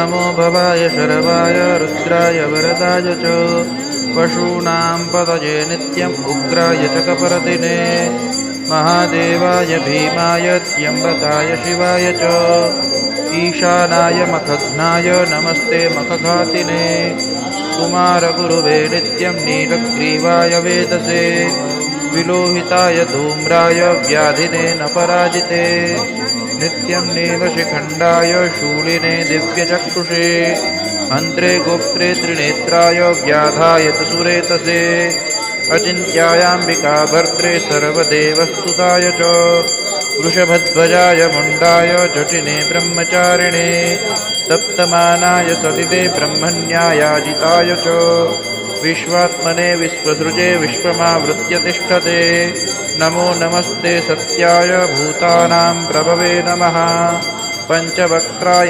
नमो भवाय शरवाय रुद्राय वरदाय च पशूनां पतये नित्यम् उग्राय च कपरदिने महादेवाय भीमाय त्र्यम्बकाय शिवाय च ईशानाय मखघ्नाय नमस्ते मखघातिने कुमारगुरुवे नित्यं नीलग्रीवाय वेदसे विलोहिताय धूम्राय व्याधिने न पराजिते नित्यं नीलशिखण्डाय शूलिने दिव्यचक्षुषे हन्त्रे गोप्त्रे त्रिनेत्राय व्याधाय सुरेतसे अचिन्त्यायाम्बिका भर्त्रे सर्वदेवस्तुताय च वृषभध्वजाय मुण्डाय जटिने ब्रह्मचारिणे सप्तमानाय सतिते ब्रह्मण्यायाजिताय च विश्वात्मने विश्वसृजे विश्वमावृत्य तिष्ठते नमो नमस्ते सत्याय भूतानां प्रभवे नमः पंचवक्त्राय